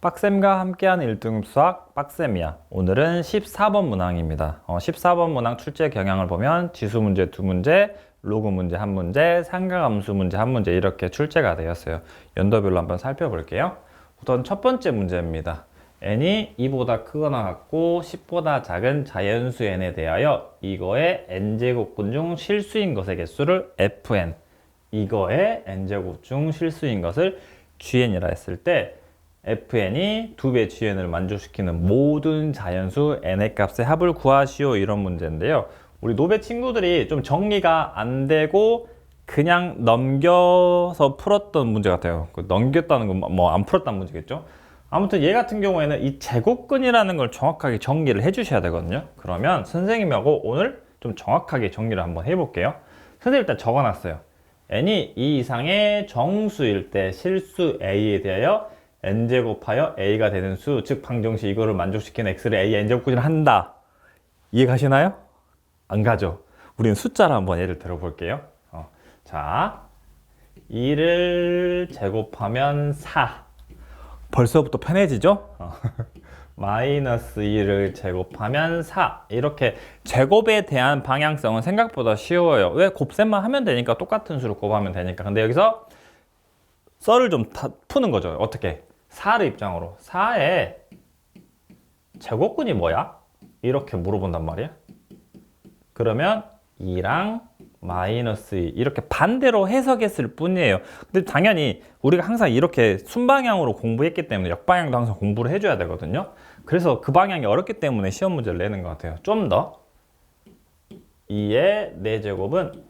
빡쌤과 함께하는 1등급 수학 빡쌤이야. 오늘은 14번 문항입니다. 14번 문항 출제 경향을 보면 지수 문제 2문제, 로그 문제 1문제, 삼각함수 문제 1문제 이렇게 출제가 되었어요. 연도별로 한번 살펴볼게요. 우선 첫 번째 문제입니다. n이 2보다 크거나 같고 10보다 작은 자연수 n에 대하여 이거의 n제곱근 중 실수인 것의 개수를 fn, 이거의 n제곱 중 실수인 것을 gn이라 했을 때 fn이 2배 gn을 만족시키는 모든 자연수 n의 값의 합을 구하시오, 이런 문제인데요. 우리 노베 친구들이 좀 정리가 안 되고 그냥 넘겨서 풀었던 문제 같아요. 넘겼다는 건 뭐 안 풀었다는 문제겠죠. 아무튼 얘 같은 경우에는 이 제곱근이라는 걸 정확하게 정리를 해 주셔야 되거든요. 그러면 선생님하고 오늘 좀 정확하게 정리를 한번 해볼게요. 선생님 일단 적어놨어요. n이 2 이상의 정수일 때 실수 a에 대하여 n제곱하여 a가 되는 수, 즉 방정식 이거를 만족시키는 x를 a n제곱근이라 한다. 이해가시나요? 안 가죠? 우리는 숫자로 한번 예를 들어볼게요. 자, 2를 제곱하면 4. 벌써부터 편해지죠? 마이너스 2를 제곱하면 4. 이렇게 제곱에 대한 방향성은 생각보다 쉬워요. 왜? 곱셈만 하면 되니까, 똑같은 수를 곱하면 되니까. 근데 여기서 썰을 좀 푸는 거죠. 어떻게? 4를 입장으로 4의 제곱근이 뭐야? 이렇게 물어본단 말이야. 그러면 2랑 마이너스 2 이렇게 반대로 해석했을 뿐이에요. 근데 당연히 우리가 항상 이렇게 순방향으로 공부했기 때문에 역방향도 항상 공부를 해줘야 되거든요. 그래서 그 방향이 어렵기 때문에 시험 문제를 내는 것 같아요. 좀 더 2의 4제곱은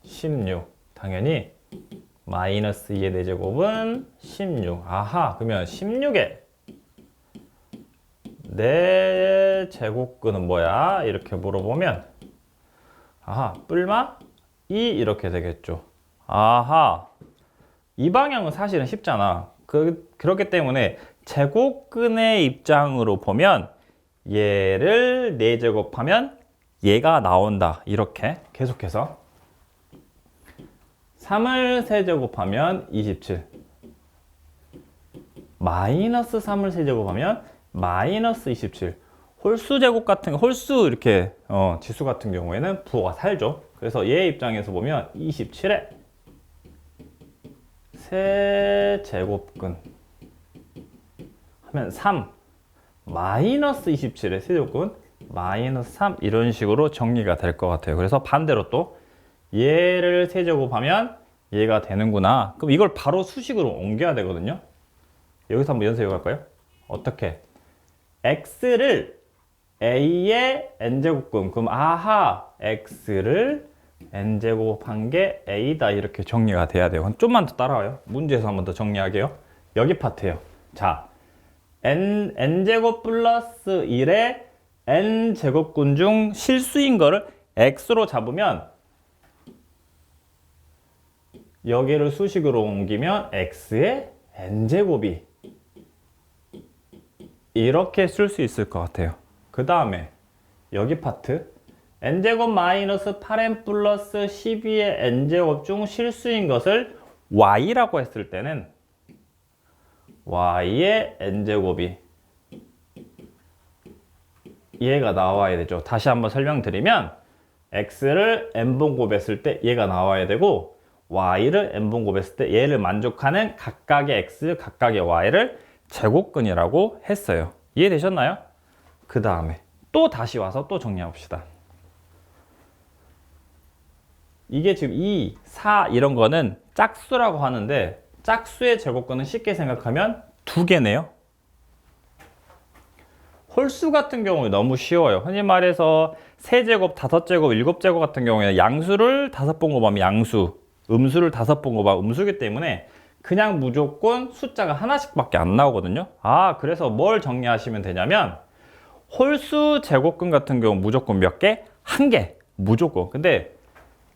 16, 당연히 마이너스 2의 4제곱은 16. 아하, 그러면 16의 4제곱근은 뭐야? 이렇게 물어보면 아하, 뿔마 2 이렇게 되겠죠. 아하, 이 방향은 사실은 쉽잖아. 그렇기 때문에 제곱근의 입장으로 보면 얘를 4제곱하면 얘가 나온다. 이렇게 계속해서 3을 세제곱하면 27, 마이너스 3을 세제곱하면 마이너스 27. 홀수 제곱 같은 홀수 이렇게 지수 같은 경우에는 부호가 살죠. 그래서 얘 입장에서 보면 27에 세제곱근 하면 3, 마이너스 27의 세제곱근 마이너스 3, 이런 식으로 정리가 될 것 같아요. 그래서 반대로 또 얘를 세제곱하면 얘가 되는구나. 그럼 이걸 바로 수식으로 옮겨야 되거든요. 여기서 한번 연습해 볼까요? 어떻게? x를 a의 n제곱근, 그럼 아하, x를 n제곱한 게 a다, 이렇게 정리가 돼야 돼요. 좀만 더 따라와요. 문제에서 한번 더 정리할게요. 여기 파트예요. 자, n제곱 플러스 1의 n제곱근 중 실수인 거를 x로 잡으면 여기를 수식으로 옮기면 x의 n제곱이 이렇게 쓸 수 있을 것 같아요. 그 다음에 여기 파트 n제곱 마이너스 8n 플러스 12의 n제곱 중 실수인 것을 y라고 했을 때는 y의 n제곱이 얘가 나와야 되죠. 다시 한번 설명드리면 x를 n번 곱했을 때 얘가 나와야 되고 y를 n번 곱했을 때 얘를 만족하는 각각의 x, 각각의 y를 제곱근이라고 했어요. 이해되셨나요? 그 다음에 또 다시 와서 또 정리해 봅시다. 이게 지금 2, 4 이런 거는 짝수라고 하는데 짝수의 제곱근은 쉽게 생각하면 2개네요. 홀수 같은 경우에 너무 쉬워요. 흔히 말해서 3제곱, 5제곱, 7제곱 같은 경우에 양수를 5번 곱하면 양수, 음수를 5번 곱하면 음수기 때문에 그냥 무조건 숫자가 하나씩밖에 안 나오거든요. 그래서 뭘 정리하시면 되냐면 홀수 제곱근 같은 경우 무조건 몇 개? 1개 무조건. 근데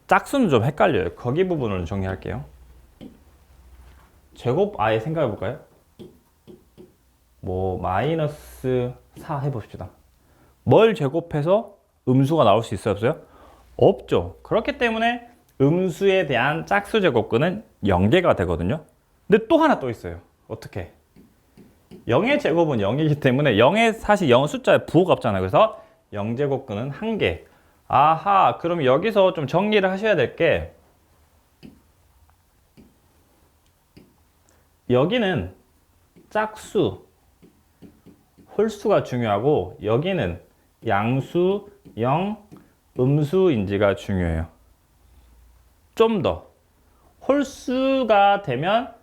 짝수는 좀 헷갈려요. 거기 부분을 정리할게요. 제곱 아예 생각해 볼까요? 뭐 마이너스 4 해봅시다. 뭘 제곱해서 음수가 나올 수 있어요, 없어요? 없죠. 그렇기 때문에 음수에 대한 짝수 제곱근은 0개가 되거든요. 근데 또 하나 또 있어요. 어떻게? 0의 제곱은 0이기 때문에 0의 사실 0 숫자에 부호가 없잖아요. 그래서 0제곱근은 1개. 아하, 그럼 여기서 좀 정리를 하셔야 될 게 여기는 짝수, 홀수가 중요하고 여기는 양수, 영, 음수인지가 중요해요. 좀 더 홀수가 되면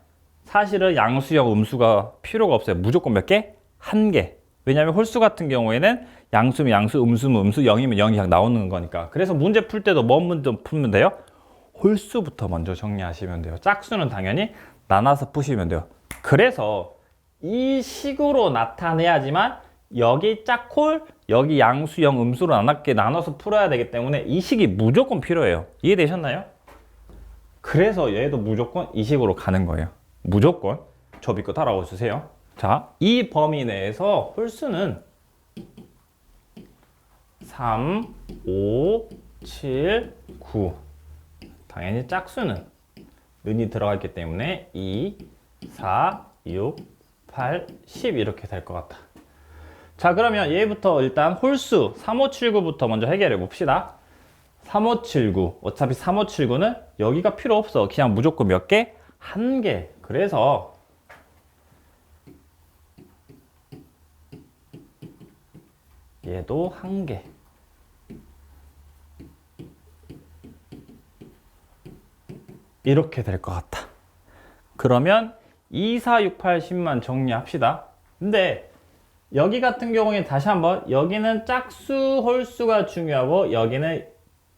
사실은 양수, 영, 음수가 필요가 없어요. 무조건 몇 개? 1개. 왜냐하면 홀수 같은 경우에는 양수면 양수, 음수면 음수, 영이면 영이 그냥 나오는 거니까. 그래서 문제 풀 때도 뭔 문제 풀면 돼요? 홀수부터 먼저 정리하시면 돼요. 짝수는 당연히 나눠서 푸시면 돼요. 그래서 이 식으로 나타내야지만 여기 짝홀, 여기 양수, 영, 음수로 나눠서 풀어야 되기 때문에 이 식이 무조건 필요해요. 이해되셨나요? 그래서 얘도 무조건 이 식으로 가는 거예요. 무조건. 저 믿고 따라와 주세요. 자, 이 범위 내에서 홀수는 3, 5, 7, 9. 당연히 짝수는 는이 들어가 있기 때문에 2, 4, 6, 8, 10 이렇게 될 것 같다. 자, 그러면 얘부터 일단 홀수 3579부터 먼저 해결해 봅시다. 3579. 어차피 3579는 여기가 필요 없어. 그냥 무조건 몇 개? 1개. 그래서 얘도 1개. 이렇게 될 것 같다. 그러면 2, 4, 6, 8, 10만 정리합시다. 근데 여기 같은 경우에 다시 한번 여기는 짝수, 홀수가 중요하고 여기는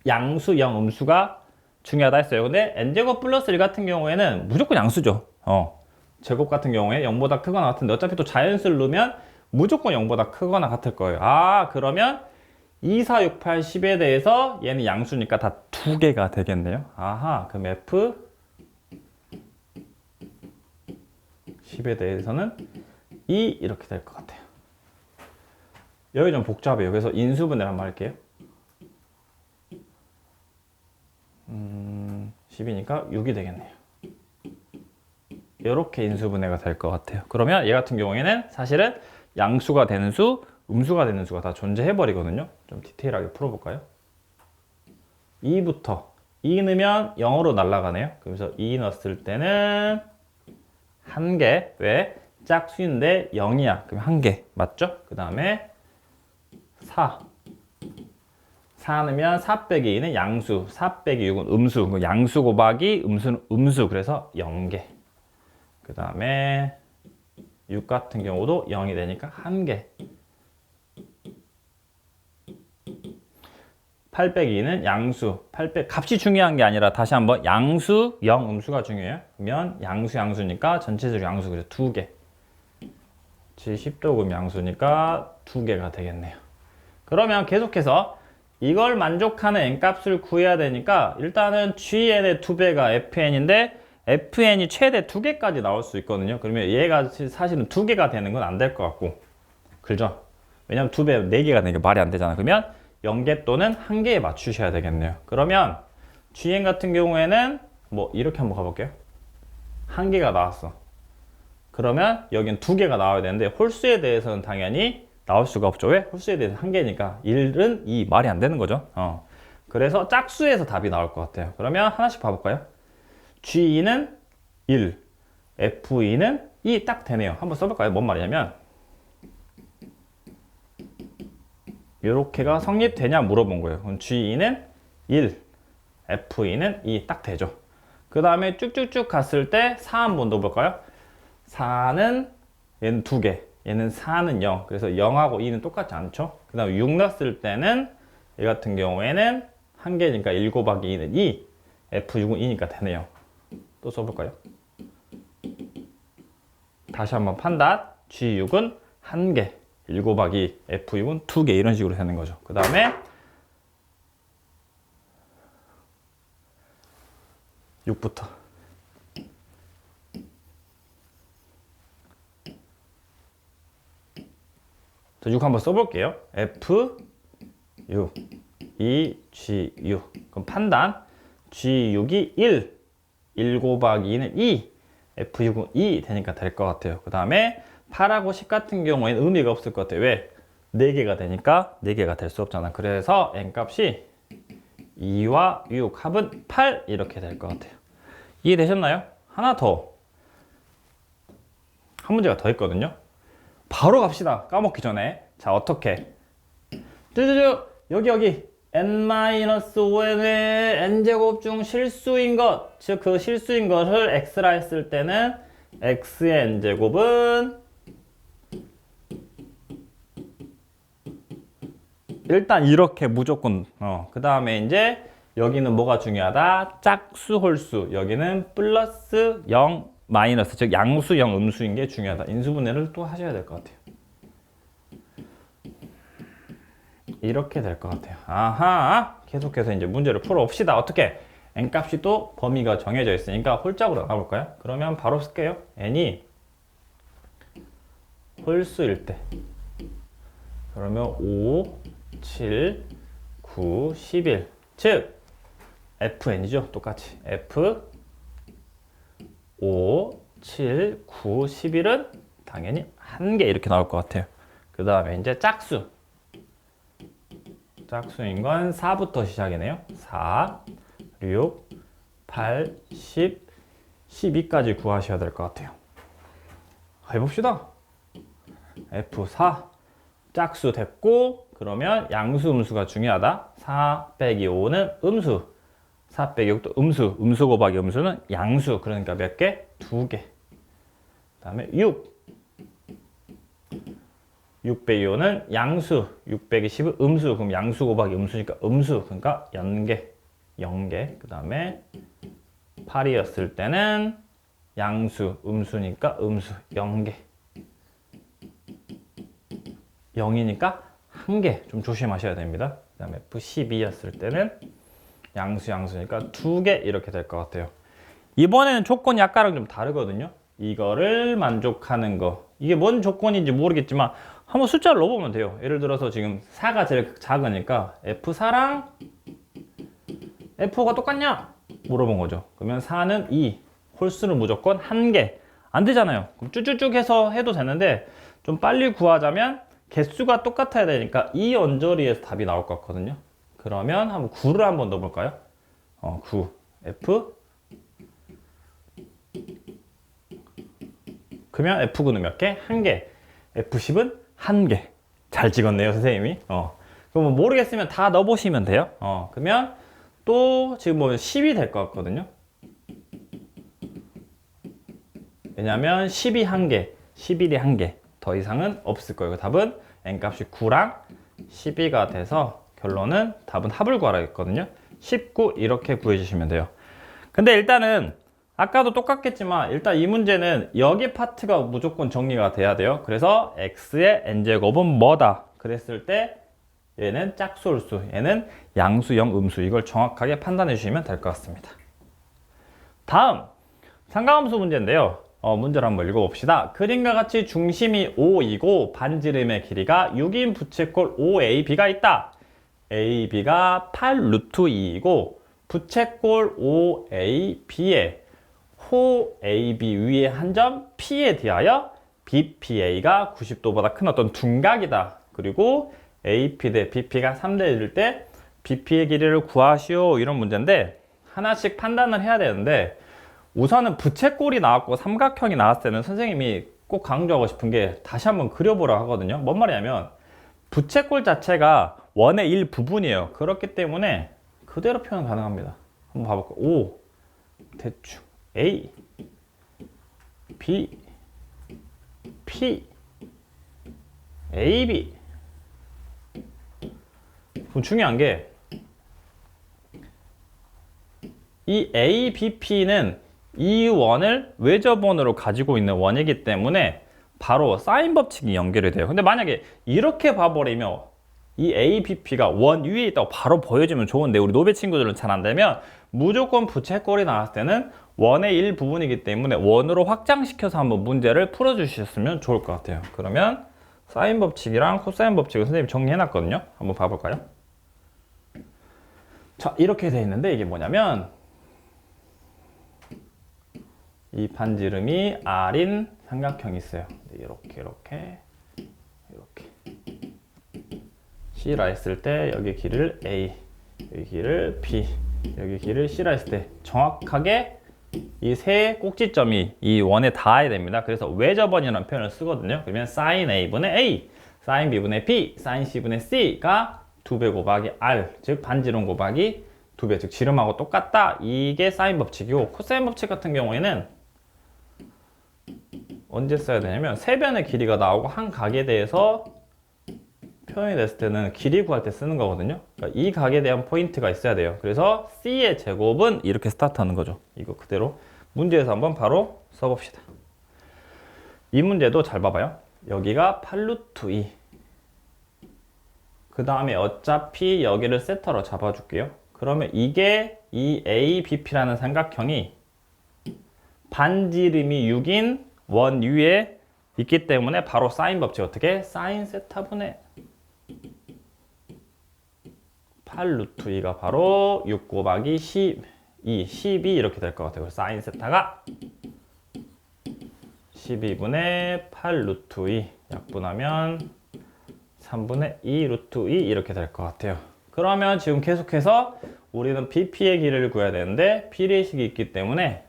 양수, 영, 음수가 중요하다 했어요. 근데 n제곱 플러스 1 같은 경우에는 무조건 양수죠. 제곱 같은 경우에 0보다 크거나 같은데 어차피 또 자연수를 넣으면 무조건 0보다 크거나 같을 거예요. 아, 그러면 2, 4, 6, 8, 10에 대해서 얘는 양수니까 다 2개가 되겠네요. 아하, 그럼 F 10에 대해서는 2 이렇게 될 것 같아요. 여기 좀 복잡해요. 그래서 인수분해를 한번 할게요. 10이니까 6이 되겠네요. 이렇게 인수분해가 될 것 같아요. 그러면 얘 같은 경우에는 사실은 양수가 되는 수, 음수가 되는 수가 다 존재해버리거든요. 좀 디테일하게 풀어볼까요? 2부터 2 넣으면 0으로 날아가네요. 그래서 2 넣었을 때는 1개. 왜? 짝수인데 0이야. 그럼 1개. 맞죠? 그 다음에 4. 4 넣으면 4 빼기 2는 양수. 4 빼기 6은 음수. 양수 곱하기 음수는 음수. 그래서 0개. 그 다음에 6 같은 경우도 0이 되니까 1개. 8 빼기 2는 양수. 값이 중요한 게 아니라 다시 한번 양수, 영, 음수가 중요해요. 그러면 양수, 양수니까 전체적으로 양수. 그래서 2개. 10도금 양수니까 2개가 되겠네요. 그러면 계속해서 이걸 만족하는 n값을 구해야 되니까 일단은 gn의 2배가 fn인데 fn이 최대 2개까지 나올 수 있거든요. 그러면 얘가 사실은 2개가 되는 건 안 될 것 같고, 그죠? 왜냐면 2배, 4개가 되는 게 말이 안 되잖아. 그러면 0개 또는 1개에 맞추셔야 되겠네요. 그러면 gn 같은 경우에는 뭐 이렇게 한번 가볼게요. 1개가 나왔어. 그러면 여긴 2개가 나와야 되는데 홀수에 대해서는 당연히 나올 수가 없죠. 왜? 홀수에 대해서 1개니까 1은 2 말이 안 되는 거죠. 그래서 짝수에서 답이 나올 것 같아요. 그러면 하나씩 봐볼까요? G2는 1, F2는 2 딱 되네요. 한번 써볼까요? 뭔 말이냐면 이렇게가 성립되냐 물어본 거예요. 그럼 G2는 1, F2는 2 딱 되죠. 그 다음에 쭉쭉쭉 갔을 때 4 한번 넣어볼까요? 4는 얘는 2개, 얘는 4는 0. 그래서 0하고 2는 똑같지 않죠? 그 다음에 6 넣었을 때는 얘 같은 경우에는 1개니까 1 곱하기 2는 2, F6은 2니까 되네요. 또 써볼까요? 다시 한번 판단. G6은 1개, 1 곱하기 F6은 2개 이런 식으로 되는 거죠. 그 다음에 6부터 6 한번 써볼게요. F 6, 2, G6. 그럼 판단. G6이 1 곱하기 2는 2, F6은 2 되니까 될 것 같아요. 그 다음에 8하고 10 같은 경우에는 의미가 없을 것 같아요. 왜? 4개가 되니까 4개가 될 수 없잖아. 그래서 n값이 2와 6 합은 8 이렇게 될 것 같아요. 이해되셨나요? 하나 더. 한 문제가 더 있거든요. 바로 갑시다. 까먹기 전에. 자, 어떻게? 쭈쭈쭈 여기 n-5n의 n제곱 중 실수인 것, 즉 그 실수인 것을 x라 했을 때는 x의 n제곱은 일단 이렇게 무조건 그 다음에 이제 여기는 뭐가 중요하다? 짝수 홀수. 여기는 플러스 0 마이너스, 즉 양수 0 음수인 게 중요하다. 인수분해를 또 하셔야 될 것 같아요. 이렇게 될 것 같아요. 아하, 계속해서 이제 문제를 풀어봅시다. 어떻게? n값이 또 범위가 정해져 있으니까 홀짝으로 나가볼까요? 그러면 바로 쓸게요. n이 홀수일 때 그러면 5, 7, 9, 11 즉 fn이죠. 똑같이 f 5, 7, 9, 11은 당연히 1개 이렇게 나올 것 같아요. 그 다음에 이제 짝수. 짝수인 건 4부터 시작이네요. 4, 6, 8, 10, 12까지 구하셔야 될 것 같아요. 해봅시다. F4 짝수 됐고 그러면 양수 음수가 중요하다. 4 빼기 5는 음수, 4 빼기 6도 음수, 음수 곱하기 음수는 양수. 그러니까 몇 개? 2개. 그 다음에 6 빼기 5는 양수, 6 빼기 10은 음수. 그럼 양수 곱하기 음수니까 음수. 그러니까 연개, 0개. 그 다음에 8이었을 때는 양수, 음수니까 음수, 0개. 0이니까 1개. 좀 조심하셔야 됩니다. 그 다음에 F12였을 때는 양수니까 2개 이렇게 될 것 같아요. 이번에는 조건이 아까랑 좀 다르거든요. 이거를 만족하는 거. 이게 뭔 조건인지 모르겠지만 한번 숫자를 넣어보면 돼요. 예를 들어서 지금 4가 제일 작으니까 F4랑 F5가 똑같냐? 물어본 거죠. 그러면 4는 2, 홀수는 무조건 1개. 안 되잖아요. 그럼 쭉쭉쭉 해서 해도 되는데 좀 빨리 구하자면 개수가 똑같아야 되니까 이 언저리에서 답이 나올 것 같거든요. 그러면 한번 9를 한번 넣어볼까요? 9 F 그러면 F9는 몇 개? 1개. F10은 1개. 잘 찍었네요, 선생님이. 그럼 모르겠으면 다 넣어보시면 돼요. 그러면 또 지금 뭐 10이 될 것 같거든요. 왜냐면 10이 1개, 11이 1개. 더 이상은 없을 거예요. 답은 n값이 9랑 12가 돼서 결론은 답은 합을 구하라 했거든요. 19 이렇게 구해주시면 돼요. 근데 일단은 아까도 똑같겠지만 일단 이 문제는 여기 파트가 무조건 정리가 돼야 돼요. 그래서 x의 n제곱은 뭐다? 그랬을 때 얘는 짝수홀수, 얘는 양수형 음수. 이걸 정확하게 판단해 주시면 될 것 같습니다. 다음 삼각함수 문제인데요. 문제를 한번 읽어봅시다. 그림과 같이 중심이 5이고 반지름의 길이가 6인 부채꼴 OAB가 있다. AB가 8 루트 2이고 부채꼴 OAB의 호 AB 위의 한 점 P에 대하여 BPA가 90도보다 큰 어떤 둔각이다. 그리고 AP 대 BP가 3대 1일 때 BP의 길이를 구하시오. 이런 문제인데 하나씩 판단을 해야 되는데 우선은 부채꼴이 나왔고 삼각형이 나왔을 때는 선생님이 꼭 강조하고 싶은 게 다시 한번 그려보라 하거든요. 뭔 말이냐면 부채꼴 자체가 원의 일부분이에요. 그렇기 때문에 그대로 표현 가능합니다. 한번 봐볼까요? O 대충 A B P AB. 그럼 중요한 게 이 ABP는 이 원을 외접원으로 가지고 있는 원이기 때문에 바로 사인 법칙이 연결이 돼요. 근데 만약에 이렇게 봐버리면 이 ABP가 원 위에 있다고 바로 보여주면 좋은데 우리 노베 친구들은 잘 안 되면 무조건 부채꼴이 나왔을 때는 원의 일부분이기 때문에 원으로 확장시켜서 한번 문제를 풀어주셨으면 좋을 것 같아요. 그러면 사인 법칙이랑 코사인 법칙을 선생님이 정리해놨거든요. 한번 봐볼까요? 자, 이렇게 돼 있는데 이게 뭐냐면 이 반지름이 R인 삼각형이 있어요. 이렇게 C라 했을 때 여기 길을 A, 여기 길을 B, 여기 길을 C라 했을 때 정확하게 이 세 꼭지점이 이 원에 닿아야 됩니다. 그래서 외접원이라는 표현을 쓰거든요. 그러면 sin A분의 A, sin B분의 B, sin C분의 C가 2배 곱하기 R, 즉 반지름 곱하기 2배, 즉 지름하고 똑같다. 이게 사인 법칙이고, 코사인 법칙 같은 경우에는 언제 써야 되냐면 세변의 길이가 나오고 한 각에 대해서 표현이 됐을 때는 길이 구할 때 쓰는 거거든요. 그러니까 이 각에 대한 포인트가 있어야 돼요. 그래서 C의 제곱은 이렇게 스타트하는 거죠. 이거 그대로 문제에서 한번 바로 써봅시다. 이 문제도 잘 봐봐요. 여기가 8루트 2. 그 다음에 어차피 여기를 세터로 잡아줄게요. 그러면 이게 이 ABP라는 삼각형이 반지름이 6인 원 위에 있기 때문에 바로 사인 법칙 어떻게? 사인 세타분의 8루트 2가 바로 6 곱하기 12 이렇게 될 것 같아요. 사인 세타가 12분의 8루트 2 약분하면 3분의 2 루트 2 이렇게 될 것 같아요. 그러면 지금 계속해서 우리는 BP의 길이를 구해야 되는데 비례식이 있기 때문에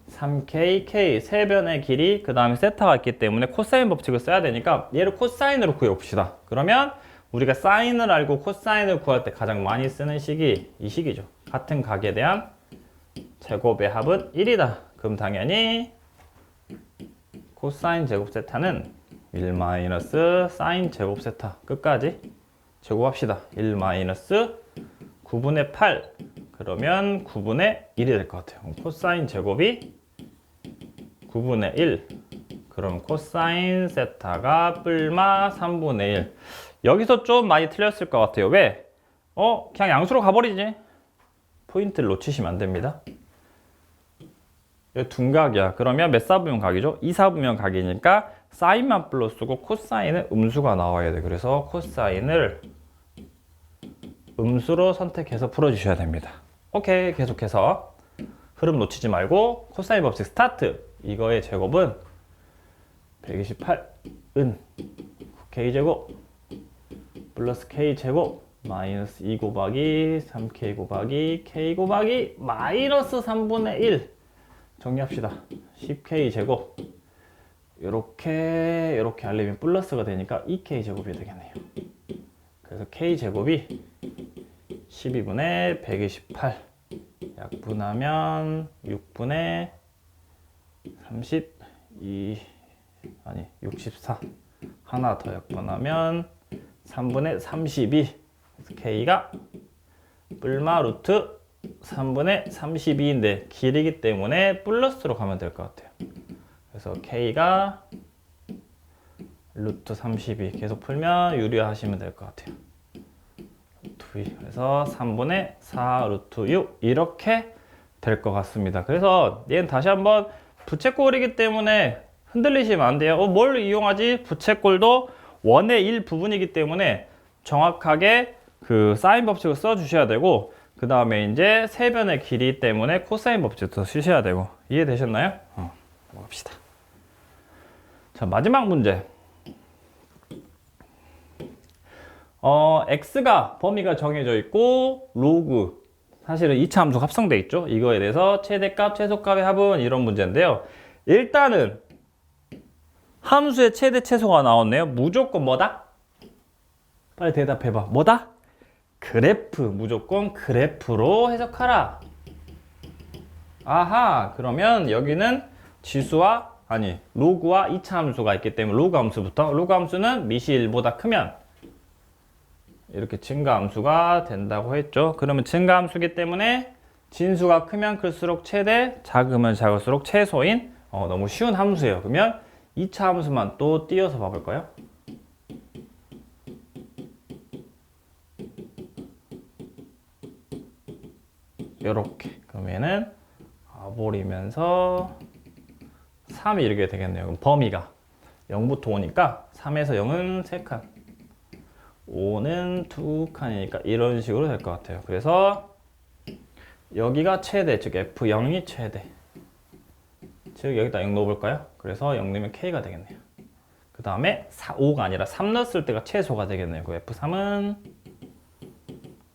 3K, K 세 변의 길이 그 다음에 세타가 있기 때문에 코사인 법칙을 써야 되니까 얘를 코사인으로 구해봅시다. 그러면 우리가 사인을 알고 코사인을 구할 때 가장 많이 쓰는 식이 이 식이죠. 같은 각에 대한 제곱의 합은 1이다. 그럼 당연히 코사인 제곱 세타는 1 마이너스 사인 제곱 세타 끝까지 제곱합시다. 1 마이너스 9분의 8 그러면 9분의 1이 될 것 같아요. 그럼 코사인 제곱이 9분의 1 그럼 코사인 세타가 뿔마 3분의 1 여기서 좀 많이 틀렸을 것 같아요. 왜? 그냥 양수로 가버리지. 포인트를 놓치시면 안 됩니다. 여기 둔각이야. 그러면 몇 사분면 각이죠? 2사분면 각이니까 사인만 플러스고 코사인은 음수가 나와야 돼. 그래서 코사인을 음수로 선택해서 풀어주셔야 됩니다. 오케이, 계속해서 흐름 놓치지 말고 코사인 법칙 스타트. 이거의 제곱은 128은 K제곱 플러스 K제곱 마이너스 2 곱하기 3K 곱하기 K 곱하기 마이너스 3분의 1 정리합시다. 10K제곱 이렇게 하려면 플러스가 되니까 2K제곱이 되겠네요. 그래서 K제곱이 12분의 128 약분하면 6분의 64 하나 더 약분하면 3분의 32 그래서 K가 뿔마 루트 3분의 32인데 길이기 때문에 플러스로 가면 될 것 같아요. 그래서 K가 루트 32 계속 풀면 유리하시면 될 것 같아요. 루트 2 그래서 3분의 4 루트 6 이렇게 될 것 같습니다. 그래서 얘는 다시 한번 부채꼴이기 때문에 흔들리시면 안 돼요. 뭘 이용하지? 부채꼴도 원의 1 부분이기 때문에 정확하게 그 사인 법칙을 써 주셔야 되고 그 다음에 이제 세변의 길이 때문에 코사인 법칙도 쓰셔야 되고 이해되셨나요? 넘어갑시다. 자, 마지막 문제. x가 범위가 정해져 있고 로그 사실은 2차 함수 합성돼 있죠. 이거에 대해서 최대값, 최소값의 합은 이런 문제인데요. 일단은 함수의 최대, 최소가 나왔네요. 무조건 뭐다? 빨리 대답해봐. 뭐다? 그래프. 무조건 그래프로 해석하라. 아하, 그러면 여기는 지수와 로그와 2차 함수가 있기 때문에 로그 함수부터 로그 함수는 미시 1보다 크면 이렇게 증가 함수가 된다고 했죠. 그러면 증가 함수기 때문에 진수가 크면 클수록 최대, 작으면 작을수록 최소인 너무 쉬운 함수예요. 그러면 2차 함수만 또 띄어서 봐볼까요? 이렇게 그러면은 버리면서 3이 이렇게 되겠네요. 그럼 범위가 0부터 5니까 3에서 0은 3칸 5는 2칸이니까 이런 식으로 될 것 같아요. 그래서 여기가 최대, 즉 F0이 최대 즉 여기다 0 넣어볼까요? 그래서 0 넣으면 K가 되겠네요. 그 다음에 5가 아니라 3 넣었을 때가 최소가 되겠네요. 그 F3은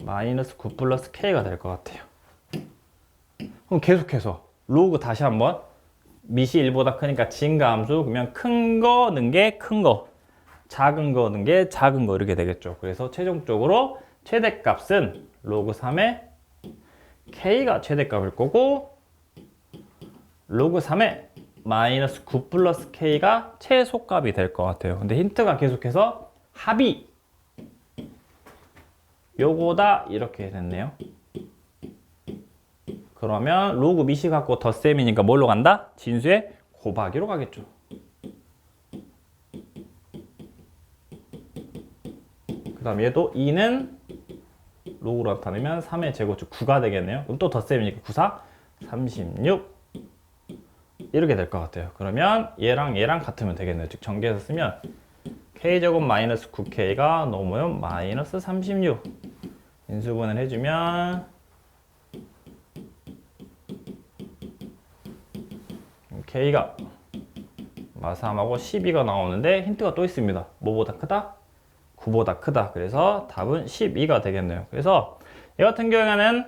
마이너스 9 플러스 K가 될 것 같아요. 그럼 계속해서 로그 다시 한번 밑이 1보다 크니까 증가함수 그러면 큰 거 넣은 게 큰 거, 작은 거 넣은 게 작은 거 이렇게 되겠죠. 그래서 최종적으로 최대값은 로그 3의 K가 최대값일 거고 로그 3의 마이너스 9 플러스 K가 최소값이 될 것 같아요. 근데 힌트가 계속해서 합이 요거다 이렇게 됐네요. 그러면 로그 미시 갖고 덧셈이니까 뭘로 간다? 진수의 곱하기로 가겠죠. 그 다음 얘도 2는 로그로 나타내면 3의 제곱 즉 9가 되겠네요. 그럼 또 덧셈이니까 9, 4, 36 이렇게 될 것 같아요. 그러면 얘랑 얘랑 같으면 되겠네요. 즉 전개해서 쓰면 K제곱 마이너스 9K가 넘으면 마이너스 36 인수분해를 해주면 K가 마3하고 12가 나오는데 힌트가 또 있습니다. 뭐보다 크다? 9보다 크다. 그래서 답은 12가 되겠네요. 그래서 이 같은 경우에는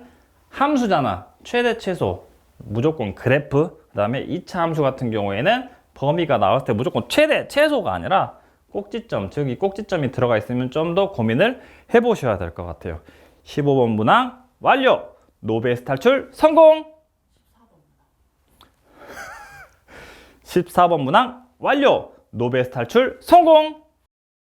함수잖아. 최대 최소 무조건 그래프. 그 다음에 2차 함수 같은 경우에는 범위가 나왔을 때 무조건 최대 최소가 아니라 꼭지점, 즉 이 꼭지점이 들어가 있으면 좀 더 고민을 해보셔야 될 것 같아요. 15번 문항 완료! 노베스 탈출 성공! 14번 문항 완료! 노베스 탈출 성공!